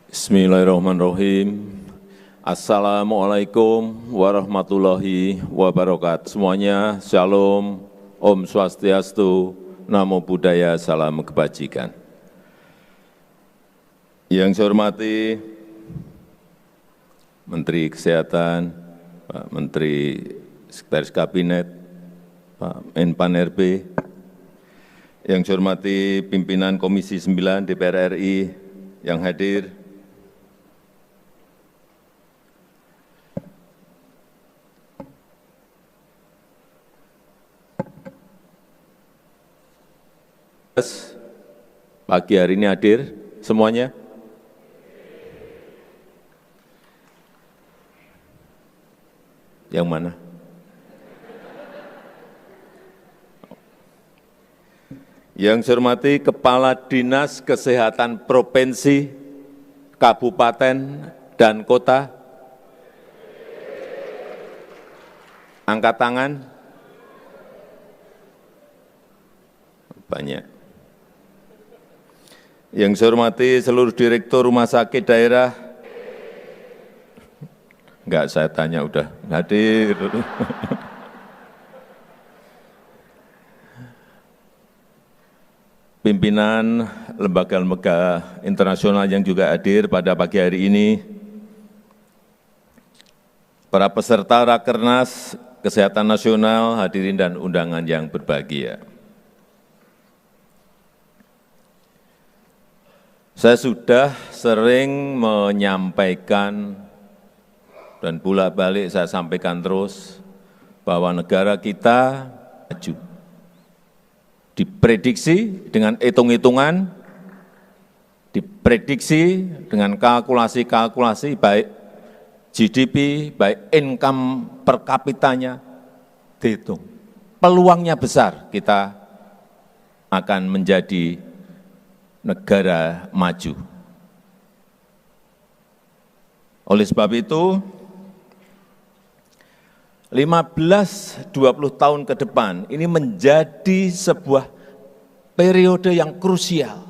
Bismillahirrahmanirrahim. Assalamualaikum warahmatullahi wabarakatuh. Semuanya, Shalom, Om Swastiastu, Namo Buddhaya, Salam Kebajikan. Yang saya hormati Menteri Kesehatan, Pak Menteri Sekretaris Kabinet, Pak Menpan RB, yang saya hormati pimpinan Komisi 9 DPR RI yang hadir, pagi hari ini hadir semuanya. Yang mana? Yang saya hormati Kepala Dinas Kesehatan Provinsi, Kabupaten, dan Kota. Angkat tangan. Banyak. Yang saya hormati seluruh direktur rumah sakit daerah, enggak saya tanya udah hadir. Pimpinan lembaga-lembaga internasional yang juga hadir pada pagi hari ini, para peserta Rakernas Kesehatan Nasional, hadirin dan undangan yang berbahagia. Saya sudah sering menyampaikan dan bolak-balik saya sampaikan terus bahwa negara kita maju. Diprediksi dengan hitung-hitungan, diprediksi dengan kalkulasi-kalkulasi baik GDP, baik income per kapitanya, dihitung. Peluangnya besar kita akan menjadi negara maju. Oleh sebab itu, 15-20 tahun ke depan ini menjadi sebuah periode yang krusial.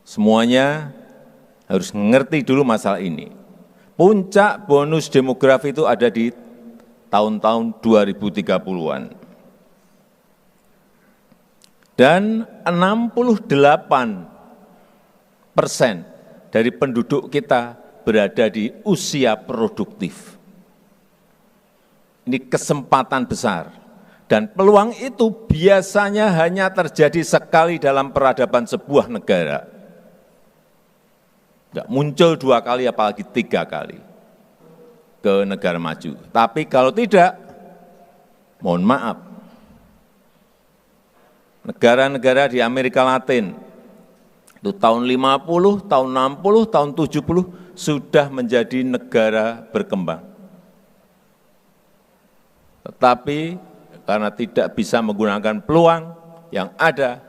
Semuanya harus mengerti dulu masalah ini. Puncak bonus demografi itu ada di tahun-tahun 2030-an. Dan 68% dari penduduk kita berada di usia produktif. Ini kesempatan besar. Dan peluang itu biasanya hanya terjadi sekali dalam peradaban sebuah negara. Tidak muncul 2 kali, apalagi 3 kali ke negara maju. Tapi kalau tidak, mohon maaf, negara-negara di Amerika Latin, itu tahun 50, tahun 60, tahun 70 sudah menjadi negara berkembang. Tetapi karena tidak bisa menggunakan peluang yang ada,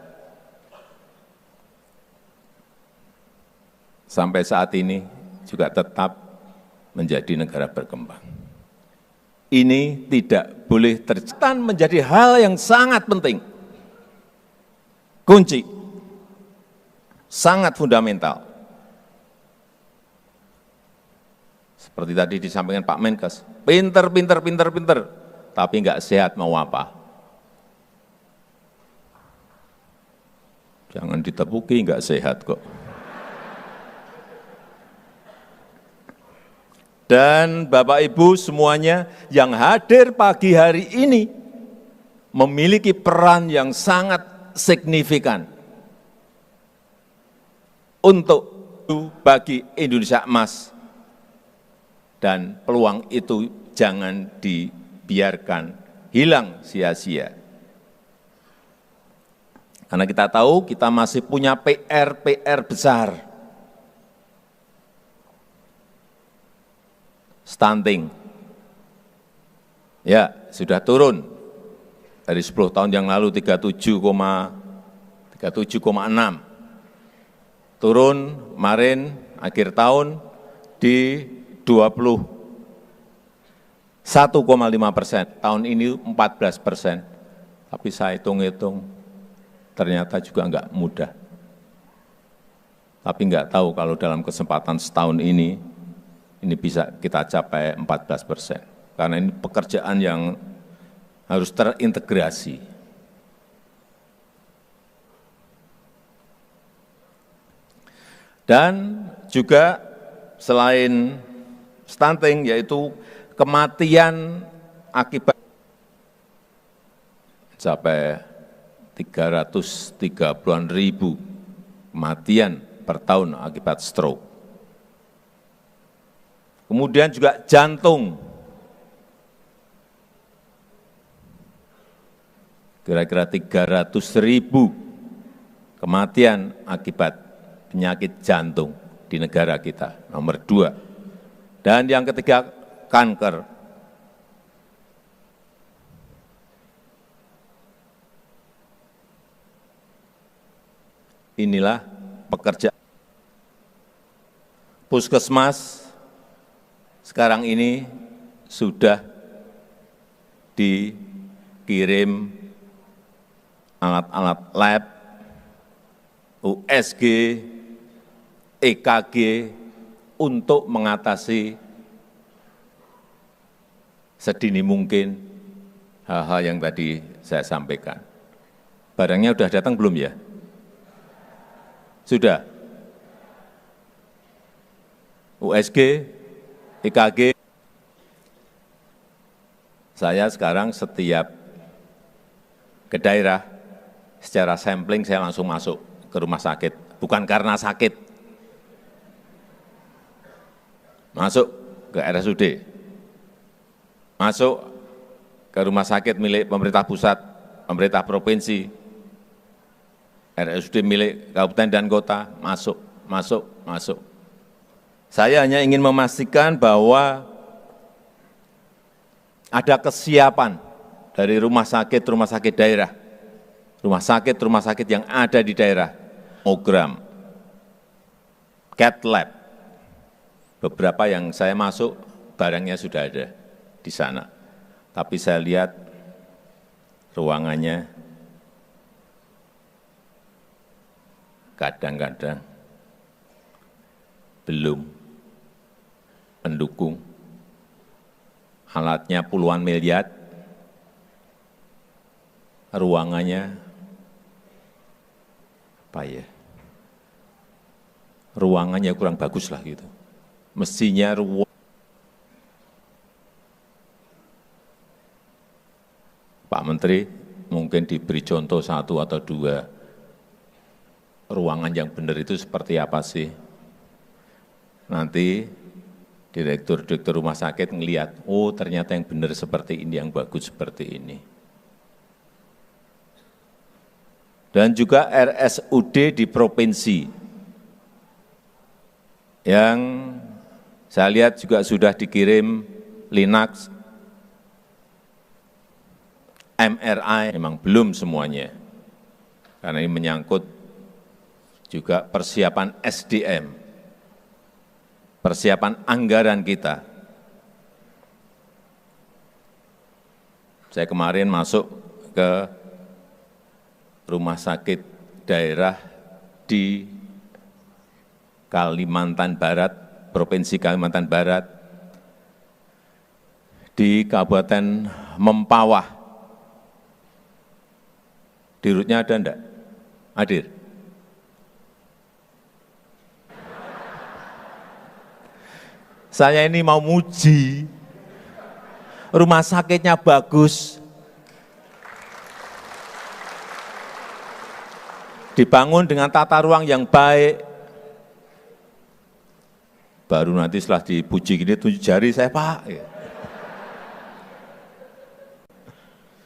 sampai saat ini juga tetap menjadi negara berkembang. Ini tidak boleh terjadi, menjadi hal yang sangat penting. Kunci, sangat fundamental. Seperti tadi disampaikan Pak Menkes, pinter, tapi enggak sehat mau apa? Jangan ditepuki, enggak sehat kok. Dan Bapak Ibu semuanya yang hadir pagi hari ini memiliki peran yang sangat signifikan untuk bagi Indonesia emas, dan peluang itu jangan dibiarkan hilang sia-sia. Karena kita tahu kita masih punya PR besar. Stunting, ya sudah turun dari 10 tahun yang lalu 37,6, turun kemarin akhir tahun di 21,5%, tahun ini 14%. Tapi saya hitung-hitung, ternyata juga enggak mudah. Tapi enggak tahu kalau dalam kesempatan setahun ini bisa kita capai 14%. Karena ini pekerjaan yang harus terintegrasi. Dan juga selain stunting, yaitu kematian akibat sampai 330-an ribu kematian per tahun akibat stroke. Kemudian juga jantung, kira-kira 300.000 kematian akibat penyakit jantung di negara kita, nomor 2. Dan yang ketiga, kanker. Inilah pekerjaan puskesmas sekarang ini sudah dikirim alat-alat lab, USG, EKG untuk mengatasi sedini mungkin hal-hal yang tadi saya sampaikan. Barangnya sudah datang belum ya? Sudah? USG, EKG. Saya sekarang setiap ke daerah, secara sampling saya langsung masuk ke rumah sakit. Bukan karena sakit. Masuk ke RSUD. Masuk ke rumah sakit milik pemerintah pusat, pemerintah provinsi, RSUD milik kabupaten dan kota, masuk. Saya hanya ingin memastikan bahwa ada kesiapan dari rumah sakit daerah, rumah sakit yang ada di daerah, program, cath lab, beberapa yang saya masuk, barangnya sudah ada di sana. Tapi saya lihat ruangannya kadang-kadang belum mendukung, alatnya puluhan miliar, ruangannya apa ya, ruangannya kurang bagus lah gitu. Mestinya Pak Menteri mungkin diberi contoh 1 atau 2 ruangan yang benar itu seperti apa sih. Nanti direktur rumah sakit ngelihat, oh ternyata yang benar seperti ini, yang bagus seperti ini. Dan juga RSUD di provinsi, yang saya lihat juga sudah dikirim Linax, MRI, memang belum semuanya. Karena ini menyangkut juga persiapan SDM, persiapan anggaran kita. Saya kemarin masuk ke rumah sakit daerah di Kalimantan Barat, Provinsi Kalimantan Barat, di Kabupaten Mempawah. Dirutnya ada enggak? Hadir? Saya ini mau muji, rumah sakitnya bagus, dibangun dengan tata ruang yang baik. Baru nanti setelah dipuji gini tunjuk jari saya, Pak.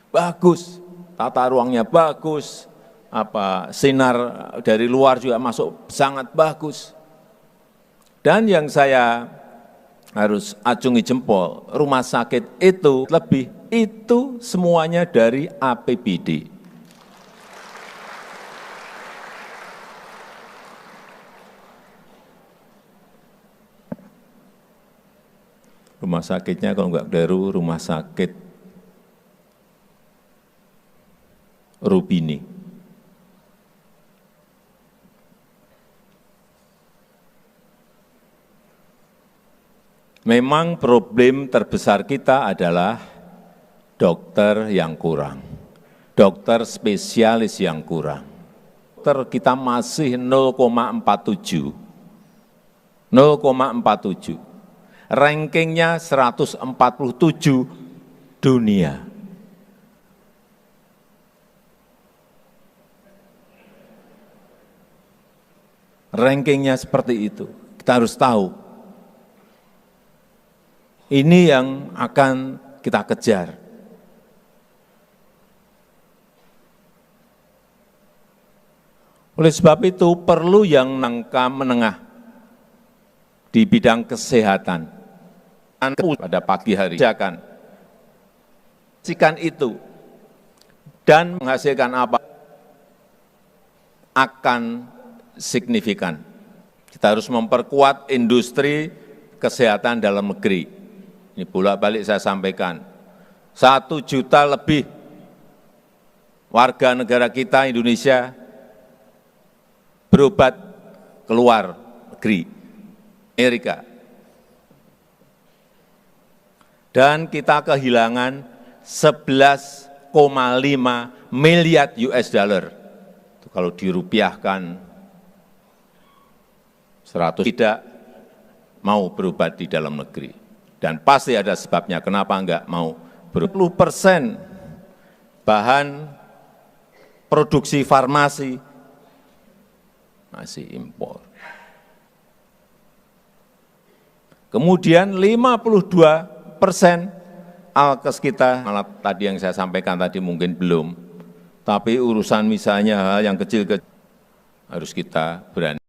Bagus, tata ruangnya bagus, sinar dari luar juga masuk sangat bagus. Dan yang saya harus acungi jempol, rumah sakit itu lebih, itu semuanya dari APBD. Rumah sakitnya kalau enggak keliru, rumah sakit Rubini, Memang problem terbesar kita adalah dokter yang kurang, dokter spesialis yang kurang. Dokter kita masih 0,47, 0,47. Rankingnya 147 dunia. Rankingnya seperti itu. Kita harus tahu. Ini yang akan kita kejar. Oleh sebab itu perlu yang jangka menengah di bidang kesehatan. Pada pagi hari akan itu dan menghasilkan apa akan signifikan. Kita harus memperkuat industri kesehatan dalam negeri. Ini bolak-balik saya sampaikan. 1 juta lebih warga negara kita Indonesia berobat keluar negeri, Amerika. Dan kita kehilangan 11,5 miliar US dollar. Kalau dirupiahkan 100 tidak mau berobat di dalam negeri. Dan pasti ada sebabnya kenapa enggak mau berobat. 20% bahan produksi farmasi masih impor. Kemudian 52% alkes kita, malah tadi yang saya sampaikan tadi mungkin belum, tapi urusan misalnya hal yang kecil harus kita berani.